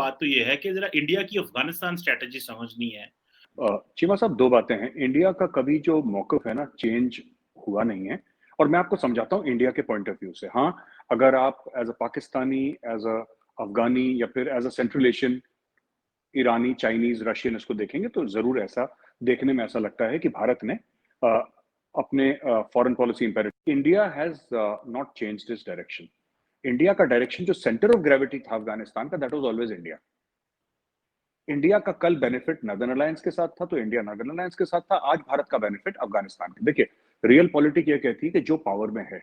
बात तो ये है कि जरा इंडिया की अफगानिस्तान स्ट्रेटजी समझनी है। चीमा साहब, दो बातें हैं। इंडिया का कभी जो मौक़िफ़ है ना, चेंज हुआ नहीं है। और मैं आपको समझाता हूँ इंडिया के पॉइंट ऑफ व्यू से। हाँ, अगर आप as a Pakistani, as a Afghani, या फिर as a central Asian, Irani, Chinese, Russian इसको देखेंगे तो जरूर ऐसा देखने में ऐसा लगता है कि भारत ने अपने foreign policy imperative, India has not changed this direction. India का डायरेक्शन जो सेंटर ऑफ ग्रेविटी था अफगानिस्तान का, that was always India. India का कल बेनिफिट नदर्न अलायंस के साथ था तो इंडिया नदर्न अलायंस के साथ था। आज भारत का बेनिफिट अफगानिस्तान के। देखिए, रियल पॉलिटिक ये कहती है कि जो पावर में है,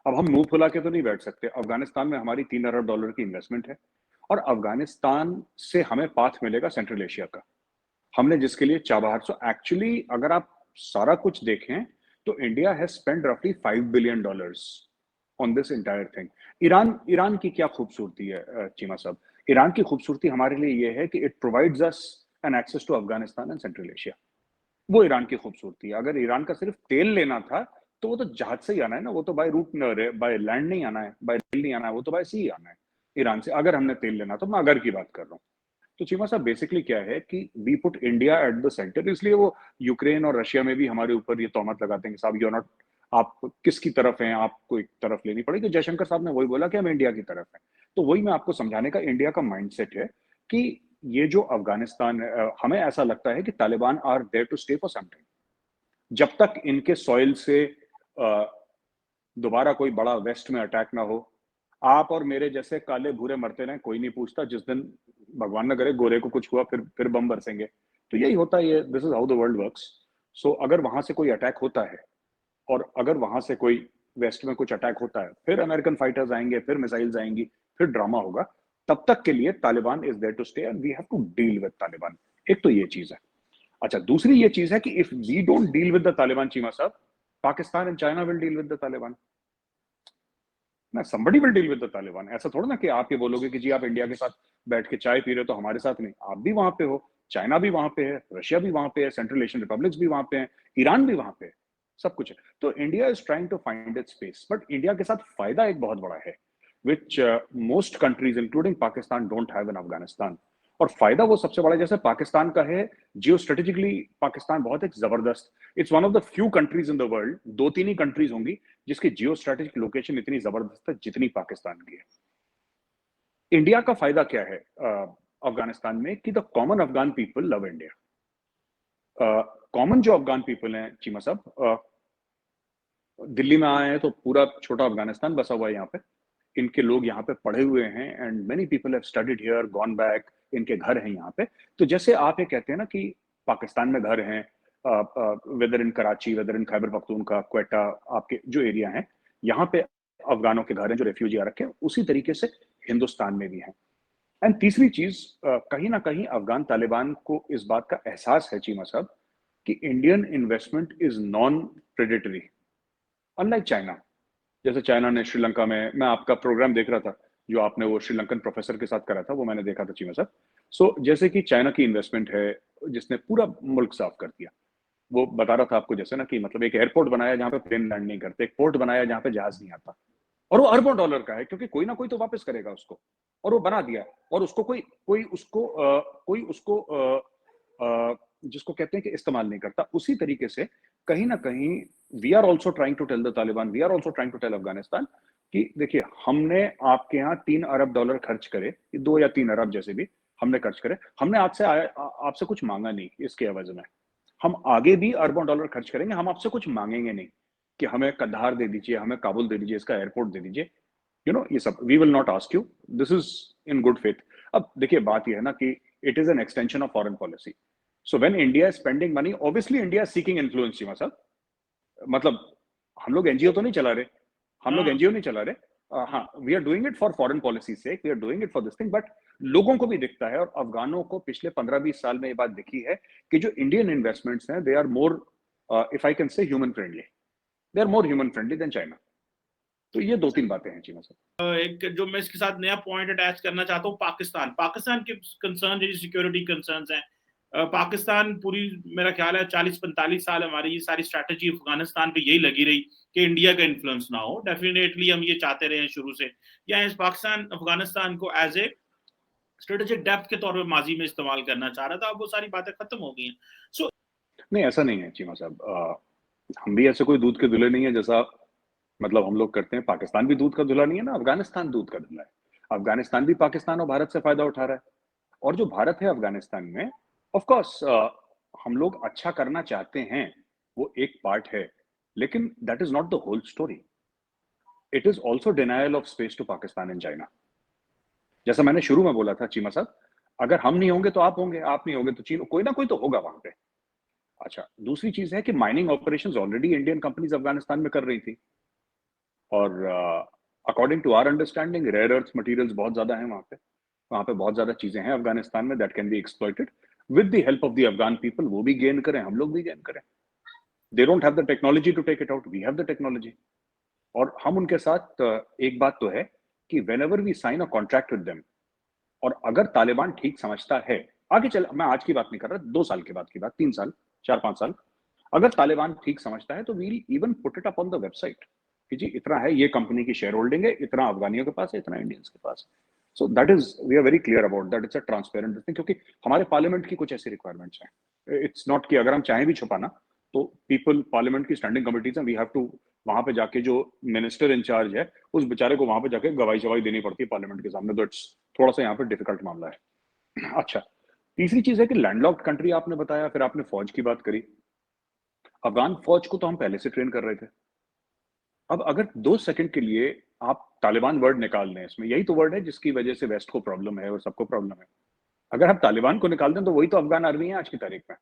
अब हम मुंह फुला के तो नहीं बैठ सकते। अफगानिस्तान में हमारी $3 अरब की इन्वेस्टमेंट है और अफगानिस्तान से हमें पाथ मिलेगा सेंट्रल एशिया का, हमने जिसके लिए चाबहार। सो एक्चुअली अगर आप सारा कुछ देखें तो इंडिया हैज स्पेंड रफली $5 billion on this entire thing. Iran Iran की क्या खूबसूरती है चीमा साहब? ईरान की खूबसूरती हमारे लिए ये है कि it provides us an access to Afghanistan and Central Asia. वो ईरान की खूबसूरती है। अगर ईरान का सिर्फ तेल लेना था तो वो तो जहाज से ही आना है ना, वो तो बाय रूट, बाय लैंड नहीं आना है, बाय रेल नहीं आना है, वो तो बाय सी ही आना है ईरान से। अगर हमने तेल लेना तो मैं अगर की बात कर रहा हूँ। तो चीमा साहब, बेसिकली क्या है कि we put India at the centre. इसलिए वो यूक्रेन और रशिया में भी हमारे ऊपर ये तोहमत लगाते हैं कि साहब, यू नॉट, आप किसकी तरफ हैं, आपको एक तरफ लेनी पड़ेगी। तो जयशंकर साहब ने वही बोला कि हम इंडिया की तरफ हैं। तो वही मैं आपको समझाने का इंडिया का माइंडसेट है कि ये जो अफगानिस्तान है, हमें ऐसा लगता है कि Taliban are there to stay for some time. जब तक इनके सॉइल से दोबारा कोई बड़ा वेस्ट में अटैक ना हो, आप और मेरे जैसे काले भूरे मरते रहें, कोई नहीं पूछता। जिस दिन भगवान न करे गोरे को कुछ हुआ, फिर बम बरसेंगे। तो यही होता है, ये this is how the world works. So अगर वहां से कोई अटैक होता है और अगर वहां से कोई वेस्ट में कुछ अटैक होता है, फिर अमेरिकन फाइटर्स आएंगे, फिर मिसाइल्स आएंगी, फिर ड्रामा होगा। तब तक के लिए Taliban is there to stay and we have to deal with Taliban. एक तो ये चीज है। अच्छा, दूसरी ये चीज है कि if we don't deal with the Taliban Cheema sahab, Pakistan and China will deal with the Taliban ना। somebody will deal with the Taliban. ऐसा थोड़ा ना कि आप ये बोलोगे कि जी आप इंडिया के साथ बैठ के चाय पी रहे हो तो हमारे साथ नहीं। आप भी वहां पे हो, चाइना भी वहां पे है, रशिया भी वहां पे है, सेंट्रल एशियन रिपब्लिक्स भी वहां पे हैं, ईरान भी वहां पे है, सब कुछ है। तो India is trying to find its space. But India के साथ फायदा एक बहुत बड़ा है, which most countries including Pakistan don't have in Afghanistan. और फायदा वो सबसे बड़ा जैसे पाकिस्तान का है, जियो स्ट्रेटेजिकली पाकिस्तान बहुत एक जबरदस्त, it's one of the few countries in the world, दो तीन ही कंट्रीज होंगी जिसकी जियो स्ट्रेटेजिक लोकेशन इतनी जबरदस्त है जितनी पाकिस्तान की है। इंडिया का फायदा क्या है अफगानिस्तान में कि the common Afghan people love India. Common जो अफगान पीपल हैं चीमा साहब, दिल्ली में आए हैं तो पूरा छोटा अफगानिस्तान बसा हुआ है यहाँ पे। इनके लोग यहाँ पे पढ़े हुए हैं and many people have studied here, gone back, इनके घर हैं यहाँ पे। तो जैसे आप ये कहते हैं ना कि पाकिस्तान में घर हैं, वेदर इन कराची, वेदर इन खैबर पख्तूनख्वा, क्वेटा, आपके जो एरिया हैं, यहाँ पे अफगानों के घर हैं जो रेफ्यूजी आ रखे हैं, उसी तरीके से हिंदुस्तान में भी हैं। एंड तीसरी चीज, कहीं ना कहीं अफगान तालिबान को इस बात का एहसास है चीमा साहब कि Indian investment is non predatory, unlike China. जैसे चाइना ने श्रीलंका में, मैं आपका प्रोग्राम देख रहा था जो आपने वो श्रीलंकन प्रोफेसर के साथ करा था, वो मैंने देखा था चीमा साहब। सो जैसे कि चाइना की इन्वेस्टमेंट है जिसने पूरा मुल्क साफ कर दिया। वो बता रहा था आपको जैसे ना कि मतलब एक एयरपोर्ट बनाया जहां पे प्लेन लैंड नहीं करते, एक पोर्ट बनाया जहां पे जहाज नहीं आता, और वो अरबों डॉलर का है क्योंकि कोई ना कोई तो वापस करेगा उसको, और वो बना दिया। और उसको कोई उसको जिसको कहते हैं कि इस्तेमाल नहीं करता। उसी तरीके से कहीं ना कहीं we are also trying to tell the Taliban, we are also trying to tell Afghanistan कि देखिए, हमने आपके यहाँ $3 अरब खर्च करे, 2 या 3 अरब जैसे भी हमने खर्च करे, हमने आपसे कुछ मांगा नहीं इसके एवज में। हम आगे भी अरबों डॉलर खर्च करेंगे, हम आपसे कुछ मांगेंगे नहीं कि हमें कंधार दे दीजिए, हमें काबुल दे दीजिए, इसका एयरपोर्ट दे दीजिए, ये सब we will not ask you, this is in good faith. अब देखिए, बात यह है ना कि it is an extension of foreign policy. So when India is spending money, obviously India is seeking influence Cheema sahab. मतलब हम लोग एनजीओ तो नहीं चला रहे, हम लोग एनजीओ नहीं चला रहे। हाँ, we are doing it for foreign policy sake, we are doing it for this thing. But लोगों को भी दिखता है, और अफगानों को पिछले 15-20 साल में ये बात दिखी है कि जो इंडियन इन्वेस्टमेंट्स हैं, they are more, if I can say, human friendly, they are more human friendly than China. तो ये दो तीन बातें हैं चीमा साहब। एक जो मैं इसके साथ नया पॉइंट अटैच करना चाहता हूँ, पाकिस्तान के कंसर्न, जो सिक्योरिटी कंसर्न्स हैं, पाकिस्तान पूरी, मेरा ख्याल है 40-45 साल हमारी ये सारी स्ट्रैटेजी अफगानिस्तान पे यही लगी रही कि इंडिया का इन्फ्लुएंस ना हो। डेफिनेटली हम ये चाहते रहे शुरू से, या इस पाकिस्तान अफगानिस्तान को एज ए स्ट्रेटेजिक डेप्थ के तौर पे माजी में इस्तेमाल करना चाह रहा था, अब वो सारी बातें खत्म हो गई हैं। सो नहीं, ऐसा नहीं है चीमा साहब, हम भी ऐसे कोई दूध के धुले नहीं है जैसा मतलब हम लोग करते हैं। पाकिस्तान भी दूध का धुला नहीं है ना, अफगानिस्तान दूध का धुला है। अफगानिस्तान भी पाकिस्तान और भारत से फायदा उठा रहा है, और जो भारत है अफगानिस्तान में, ऑफ कोर्स हम लोग अच्छा करना चाहते हैं, वो एक पार्ट है, लेकिन that is not the whole story. It is also denial of space to Pakistan and China. जैसा मैंने शुरू में बोला था चीमा साहब, अगर हम नहीं होंगे तो आप होंगे, आप नहीं होंगे तो चीन, कोई ना कोई तो होगा वहां पे। अच्छा, दूसरी चीज है कि mining operations already Indian companies Afghanistan में कर रही थी, और according to our understanding rare earth materials बहुत ज्यादा है वहां पे। वहां पे बहुत ज्यादा चीजें हैं अफगानिस्तान में that can be exploited with the help of the Afghan people. वो भी गेन करें, हम लोग भी गेन करें। They don't have the technology to take it out, we have the technology. और हम उनके साथ एक बात तो है कि whenever we sign a contract with them, और अगर तालिबान ठीक समझता है, आगे चल, मैं आज की बात नहीं कर रहा, 2 साल के बाद की बात, 3 साल, 4-5 साल, अगर तालिबान ठीक समझता है तो we'll even put it up on the website कि जी इतना है, ये कंपनी की शेयर होल्डिंग है, इतना अफगानियों के पास है, इतना इंडियंस के पास। So that is, we are very clear about that, it's a transparent thing, क्योंकि हमारे पार्लियामेंट की कुछ ऐसी रिक्वायरमेंट्स हैं। इट्स नॉट कि अगर हम चाहें भी छुपाना, तो पीपल पार्लियामेंट की स्टैंडिंग कमिटीज हैं, वी हैव टू वहां पे जाके, जो मिनिस्टर इंचार्ज है उस बेचारे को वहां पे जाके गवाही शवाही देनी पड़ती है पार्लियामेंट के सामने, तो इट्स थोड़ा सा यहाँ पे डिफिकल्ट मामला है। अच्छा, तीसरी चीज है कि लैंडलॉक्ड कंट्री आपने बताया, फिर आपने फौज की बात करी। अफगान फौज को तो हम पहले से ट्रेन कर रहे थे। अब अगर 2 सेकंड के लिए आप तालिबान वर्ड निकाल दें, इसमें यही तो वर्ड है जिसकी वजह से वेस्ट को प्रॉब्लम है और सबको प्रॉब्लम है। अगर आप तालिबान को निकाल दें तो वही तो अफगान आर्मी है आज की तारीख में।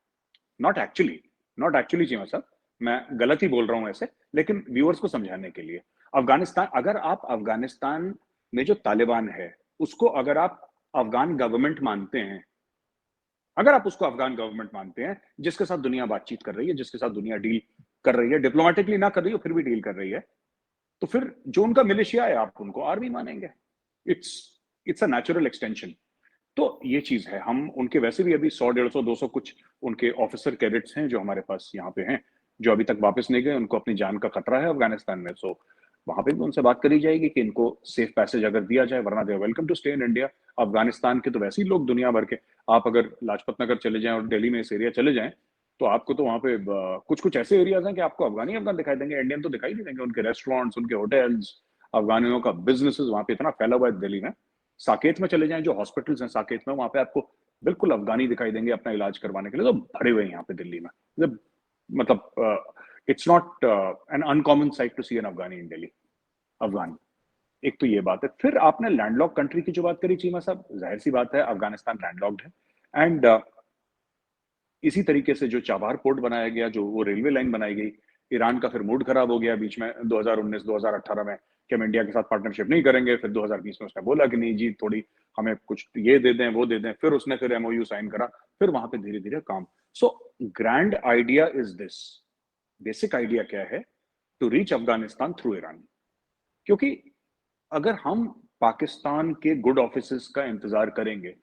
Not actually, not actually Cheema साहब, मैं गलत ही बोल रहा हूं ऐसे, लेकिन व्यूअर्स को समझाने के लिए, अफगानिस्तान, अगर आप अफगानिस्तान में जो तालिबान है उसको अगर आप अफगान गवर्नमेंट मानते हैं, अगर आप उसको अफगान गवर्नमेंट मानते हैं जिसके साथ दुनिया बातचीत कर रही है, जिसके साथ दुनिया डील कर रही है, डिप्लोमेटिकली ना कर रही हो फिर भी डील कर रही है, तो फिर जो उनका मिलिशिया है आप उनको आर्मी मानेंगे। It's it's a natural extension. तो ये चीज है, हम उनके वैसे भी अभी 100, 150, 200 कुछ उनके ऑफिसर कैडेट्स हैं जो हमारे पास यहाँ पे हैं, जो अभी तक वापस नहीं गए, उनको अपनी जान का खतरा है अफगानिस्तान में। सो वहां पे भी उनसे बात करी जाएगी कि इनको सेफ पैसेज अगर दिया जाए, वरना they welcome to stay in India. Afghanistan के तो वैसे ही लोग दुनिया भर के, आप अगर लाजपत नगर चले जाएं और दिल्ली में इस एरिया चले जाएं, तो आपको तो वहां पे कुछ कुछ ऐसे एरियाज हैं कि आपको अफगानी अफगान दिखाई देंगे, इंडियन तो दिखाई नहीं देंगे। उनके रेस्टोरेंट्स, उनके होटल्स, अफगानियों का बिजनेस वहां पे इतना फैला हुआ है दिल्ली में। साकेत में चले जाएं, जो हॉस्पिटल्स हैं साकेत में, वहां पे आपको बिल्कुल अफगानी दिखाई देंगे अपना इलाज करवाने के लिए, तो भरे हुए हैं यहाँ पे दिल्ली में। मतलब it's not an uncommon sight to see an Afghani in Delhi, Afghan. एक तो ये बात है। फिर आपने लैंडलॉक कंट्री की जो बात करी चीमा साहब, जाहिर सी बात है अफगानिस्तान लैंडलॉक्ड है, एंड इसी तरीके से जो चाबार पोर्ट बनाया गया, जो वो रेलवे लाइन बनाई गई, ईरान का फिर मूड खराब हो गया बीच में 2019-2018 में कि हम इंडिया के साथ पार्टनरशिप नहीं करेंगे। फिर 2020 में उसने बोला कि नहीं जी, थोड़ी हमें कुछ ये दे दें, वो दे दें, फिर उसने फिर एमओयू साइन करा, फिर वहां पे धीरे धीरे काम। So grand idea is this, basic idea क्या है, to reach Afghanistan through Iran. क्योंकि अगर हम पाकिस्तान के गुड ऑफिस का इंतजार करेंगे,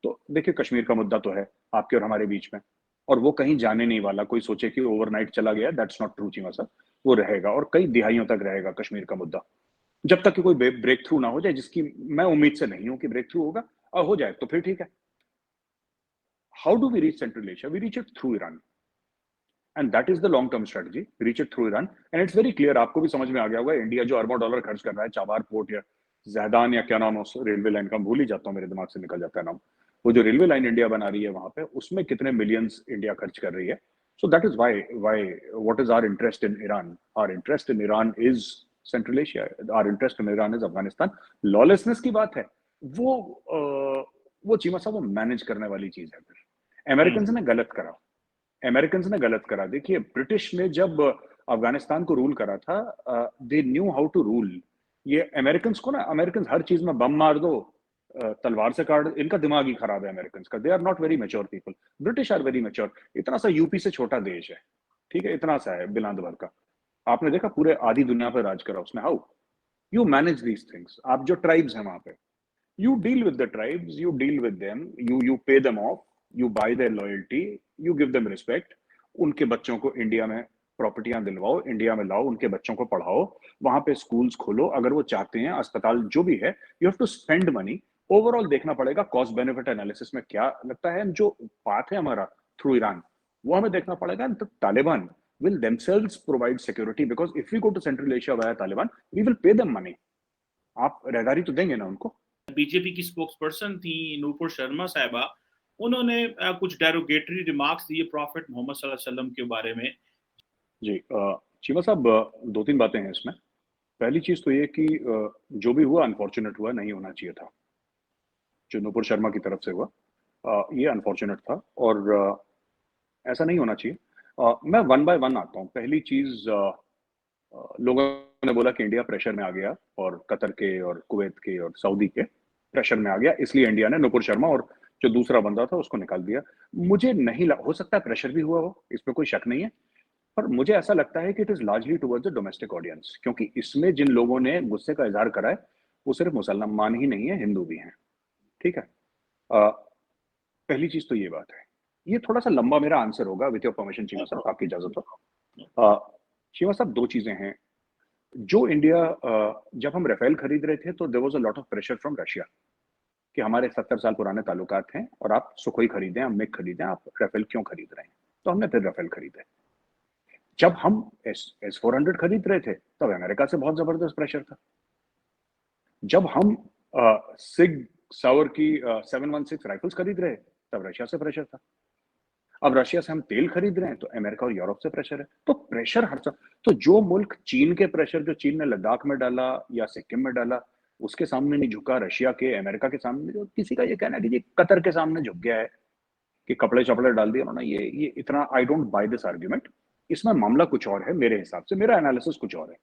तो देखिए कश्मीर का मुद्दा तो है आपके और हमारे बीच में, और वो कहीं जाने नहीं वाला। कोई सोचे कि ओवरनाइट चला गया, दैट्स नॉट ट्रू चीमा साहब, वो रहेगा और कई दिहाइयों तक रहेगा कश्मीर का मुद्दा, जब तक कि कोई ब्रेक थ्रू ना हो जाए, जिसकी मैं उम्मीद से नहीं हूं कि ब्रेक थ्रू होगा, और हो जाए तो फिर ठीक है। How do we reach Central Asia? We reach it through Iran, and that is the long term strategy, reach it through Iran. And it's very clear, आपको भी समझ में आ गया होगा, इंडिया जो अरबों डॉलर खर्च कर रहा है चाबार पोर्ट या जैदान या क्या नाम है उस रेलवे लाइन का, भूल ही जाता हूँ, मेरे दिमाग से निकल जाता है नाम, वो जो रेलवे लाइन इंडिया बना रही है वहां पे, उसमें कितने मिलियंस इंडिया खर्च कर रही है। So that is why what is our interest in Iran? Our interest in Iran is Central Asia, our interest in Iran is Afghanistan. Lawlessness की बात है, वो वो चीमा साहब वो मैनेज करने वाली चीज है। फिर अमेरिकन ने गलत करा, अमेरिकन ने गलत करा। देखिए ब्रिटिश ने जब अफगानिस्तान को रूल करा था, they knew how to rule. ये अमेरिकन को ना, अमेरिकन हर चीज में बम मार दो, तलवार से काट, इनका दिमाग ही खराब है अमेरिकन का। They are not very mature people, British are very mature. इतना सा यूपी से छोटा देश है, ठीक है, इतना सा है बिलांद भर का, आपने देखा पूरे आधी दुनिया पर राज करा उसने। How you manage these things? आप जो ट्राइब्स हैं वहां पे, you deal with the tribes, you deal with them, you pay them off, you buy their loyalty, you give them respect। उनके बच्चों को इंडिया में प्रॉपर्टियां दिलवाओ, इंडिया में लाओ, उनके बच्चों को पढ़ाओ, वहां पे स्कूल्स खोलो, अगर वो चाहते हैं अस्पताल जो भी है, you have to spend money. Overall देखना पड़ेगा कॉस्ट बेनिफिट एनालिसिस में क्या लगता है, जो पाथ है हमारा थ्रू ईरान, वो हमें देखना पड़ेगा। Taliban will themselves provide security because if we go to Central Asia via Taliban, we will pay them money. आप रहदारी तो देंगे ना उनको। बीजेपी की स्पोक्स पर्सन थी नूपुर शर्मा साहिबा, उन्होंने कुछ डेरोगेटरी रिमार्क्स दिए प्रॉफिट मोहम्मद सल्लल्लाहु अलैहि वसल्लम के बारे में। जी चीमा साहब, दो तीन बातें हैं इसमें। पहली चीज तो ये कि जो भी हुआ अनफॉर्चुनेट हुआ, नहीं होना चाहिए था। जो नूपुर शर्मा की तरफ से हुआ ये अनफॉर्चुनेट था और ऐसा नहीं होना चाहिए। मैं वन बाय वन आता हूँ। पहली चीज, लोगों ने बोला कि इंडिया प्रेशर में आ गया और कतर के और कुवैत के और सऊदी के प्रेशर में आ गया, इसलिए इंडिया ने नूपुर शर्मा और जो दूसरा बंदा था उसको निकाल दिया। मुझे नहीं हो सकता है प्रेशर भी हुआ हो, इसमें कोई शक नहीं है, पर मुझे ऐसा लगता है कि it is largely towards the domestic audience, क्योंकि इसमें जिन लोगों ने गुस्से का इजहार करा है वो सिर्फ मुसलमान ही नहीं है, हिंदू भी हैं। ठीक है, पहली चीज तो ये बात है। ये थोड़ा सा लंबा मेरा आंसर होगा, विथ योर परमिशन चीमा साहब, आपकी इजाजत हो। चीमा साहब, दो चीजें हैं। जो इंडिया, जब हम राफेल खरीद रहे थे तो there was a lot of pressure from Russia कि हमारे 70 साल पुराने ताल्लुकात हैं और आप सुखोई खरीदें, आप मिग खरीदें, आप राफेल क्यों खरीद रहे हैं? तो हमने फिर राफेल खरीदे। जब हम S-400 खरीद रहे थे तब अमेरिका से बहुत जबरदस्त प्रेशर था। जब हम सिग सावर की 716 राइफल्स खरीद रहे तब रशिया से प्रेशर था। अब रशिया से हम तेल खरीद रहे हैं तो अमेरिका और यूरोप से प्रेशर है। तो प्रेशर हर तो जो मुल्क चीन के प्रेशर, जो चीन ने लद्दाख में डाला या सिक्किम में डाला, उसके सामने नहीं झुका, रशिया के, अमेरिका के सामने, जो किसी का ये कहना है कि जी कतर के सामने झुक गया है कि कपड़े चपड़े डाल दिए उन्होंने, ये इतना, I don't by this argument. इसमें मामला कुछ और है मेरे हिसाब से, मेरा एनालिसिस कुछ और है।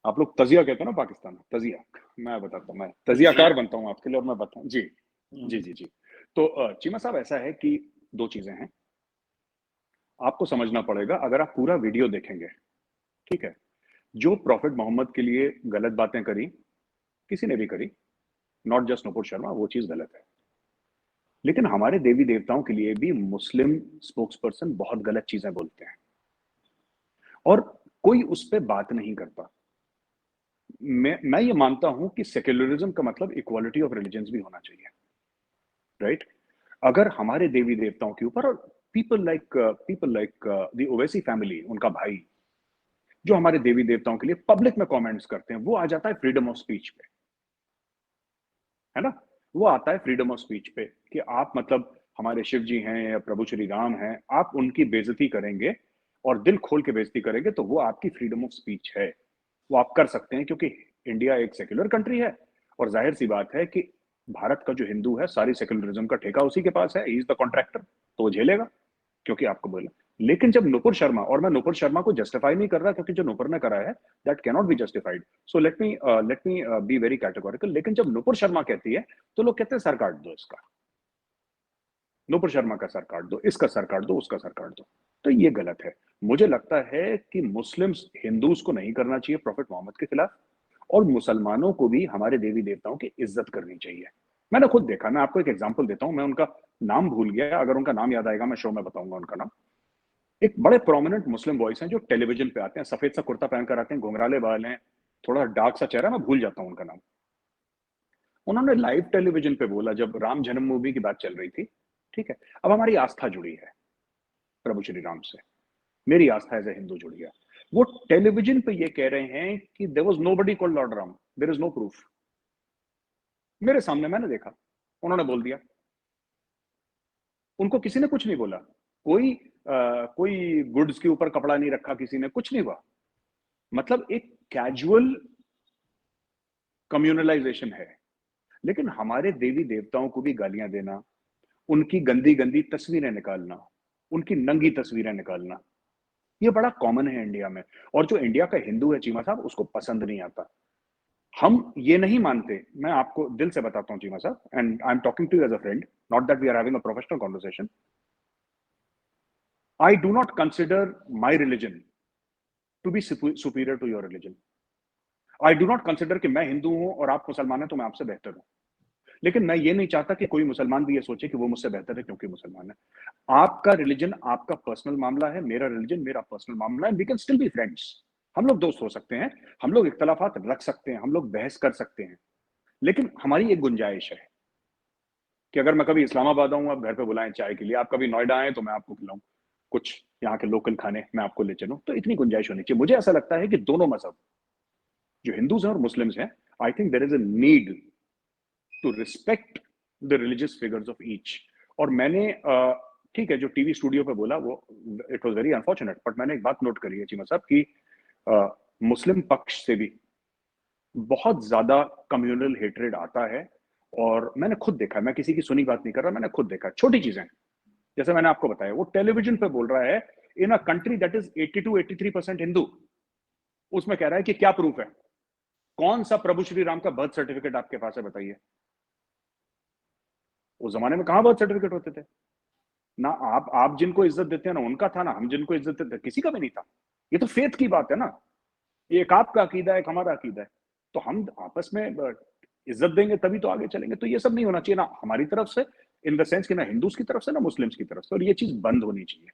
आप लोग तजिया कहते हैं ना पाकिस्तान में, तजिया, मैं बताता हूँ, मैं तजियाकार बनता हूँ आपके लिए और मैं बताऊँ। जी जी जी जी। तो चीमा साहब, ऐसा है कि दो चीजें हैं, आपको समझना पड़ेगा। अगर आप पूरा वीडियो देखेंगे, ठीक है, जो प्रॉफिट मोहम्मद के लिए गलत बातें करी, किसी ने भी करी, नॉट जस्ट नूपुर शर्मा, वो चीज गलत है। लेकिन हमारे देवी देवताओं के लिए भी मुस्लिम स्पोक्स पर्सन बहुत गलत चीजें बोलते हैं और कोई उस पर बात नहीं करता। मैं ये मानता हूं कि सेक्युलरिज्म का मतलब इक्वालिटी ऑफ रिलीजन्स भी होना चाहिए, राइट? अगर हमारे देवी देवताओं के ऊपर, और people like the Owaisi family, उनका भाई, जो हमारे देवी देवताओं के लिए पब्लिक में कमेंट्स करते हैं, वो आ जाता है फ्रीडम ऑफ स्पीच पे, है ना? वो आता है फ्रीडम ऑफ स्पीच पे कि आप मतलब हमारे शिव जी हैं या प्रभु श्री राम हैं, आप उनकी बेइज्जती करेंगे और दिल खोल के बेइज्जती करेंगे तो वो आपकी फ्रीडम ऑफ स्पीच है, वो आप कर सकते हैं, क्योंकि इंडिया एक सेक्युलर कंट्री है और जाहिर सी बात है कि भारत का जो हिंदू है, सारी सेक्युलरिज्म का ठेका उसी के पास है, ही इज द कॉन्ट्रैक्टर, तो वो झेलेगा क्योंकि आपको बोला। लेकिन जब नुपुर शर्मा, और मैं नुपुर शर्मा को जस्टिफाई नहीं कर रहा क्योंकि जो नुपुर ने करा है that can not be justified, so let me be very categorical. लेकिन जब नुपुर शर्मा कहती है तो लोग कहते हैं सर काट दो इसका, नुपुर शर्मा का सर काट दो, इसका सर काट दो, उसका सर काट दो, तो ये गलत है। मुझे लगता है कि मुस्लिम्स, हिंदूज को नहीं करना चाहिए प्रॉफिट मोहम्मद के खिलाफ, और मुसलमानों को भी हमारे देवी देवताओं की इज्जत करनी चाहिए। मैंने खुद देखा, मैं आपको एक एग्जांपल देता हूं, मैं उनका नाम भूल गया, अगर उनका नाम याद आएगा मैं शो में बताऊंगा उनका नाम। एक बड़े प्रोमिनेंट मुस्लिम वॉइस हैं जो टेलीविजन पे आते हैं, सफेद सा कुर्ता पहनकर आते हैं, घुंघराले बाल हैं, थोड़ा डार्क सा चेहरा, मैं भूल जाता हूं उनका नाम। उन्होंने लाइव टेलीविजन पे बोला जब राम जन्म मूवी की बात चल रही थी, ठीक है, अब हमारी आस्था जुड़ी है प्रभु श्री राम से, मेरी आस्था एज ए हिंदू जुड़ी है, वो टेलीविजन पे ये कह रहे हैं कि there was nobody called Lord Ram, there is no proof. मेरे सामने मैंने देखा, उन्होंने बोल दिया, उनको किसी ने कुछ नहीं बोला, कोई गुड्स के ऊपर कपड़ा नहीं रखा किसी ने, कुछ नहीं हुआ। मतलब एक कैजुअल कम्युनलाइजेशन है। लेकिन हमारे देवी देवताओं को भी गालियां देना, उनकी गंदी गंदी तस्वीरें निकालना, उनकी नंगी तस्वीरें निकालना, ये बड़ा कॉमन है इंडिया में। और जो इंडिया का हिंदू है चीमा साहब, उसको पसंद नहीं आता। हम ये नहीं मानते, मैं आपको दिल से बताता हूं Cheema sahab, and I am talking to you as a friend, not that we are having a professional conversation. I do not consider my religion to be superior to your religion. I do not consider कि मैं हिंदू हूं और आप मुसलमान हैं तो मैं आपसे बेहतर हूं। लेकिन मैं ये नहीं चाहता कि कोई मुसलमान भी ये सोचे कि वो मुझसे बेहतर है क्योंकि मुसलमान है। आपका रिलीजन आपका पर्सनल मामला है, मेरा रिलीजन मेरा पर्सनल मामला है। We can still be friends, हम लोग दोस्त हो सकते हैं, हम लोग इख्तलाफात रख सकते हैं, हम लोग बहस कर सकते हैं, लेकिन हमारी एक गुंजाइश है कि अगर मैं कभी इस्लामाबाद आऊँ, आप घर पे बुलाएं चाय के लिए, आप कभी नोएडा आए तो मैं आपको खिलाऊं कुछ यहाँ के लोकल खाने, मैं आपको ले चलूं, तो इतनी गुंजाइश होनी चाहिए। मुझे ऐसा लगता है कि दोनों मजहब, जो हिंदूज हैं और मुस्लिम्स हैं, I think there is a need to respect the religious figures of each. और मैंने ठीक है, जो टीवी स्टूडियो पे बोला वो it was very unfortunate, but मैंने एक बात नोट करी है चीमा साहब की, मुस्लिम पक्ष से भी बहुत ज्यादा कम्युनल हेट्रेड आता है। और मैंने खुद देखा है, मैं किसी की सुनी बात नहीं कर रहा, मैंने खुद देखा, छोटी चीजें जैसे मैंने आपको बताया, वो टेलीविजन पे बोल रहा है in a country that is 82-83% Hindu, उसमें कह रहा है कि क्या प्रूफ है, कौन सा प्रभु श्री राम का बर्थ सर्टिफिकेट आपके पास है बताइए। उस जमाने में कहां बर्थ सर्टिफिकेट होते थे? ना आप जिनको इज्जत देते हैं ना उनका था, ना हम जिनको इज्जत देते किसी का भी नहीं था। ये तो फेथ की बात है ना, ये एक आपका अकीदा है, एक हमारा अकीदा है, तो हम आपस में इज्जत देंगे तभी तो आगे चलेंगे। तो ये सब नहीं होना चाहिए ना हमारी तरफ से, इन द सेंस कि ना हिंदूज की तरफ से ना मुस्लिम्स की तरफ से, और ये चीज बंद होनी चाहिए।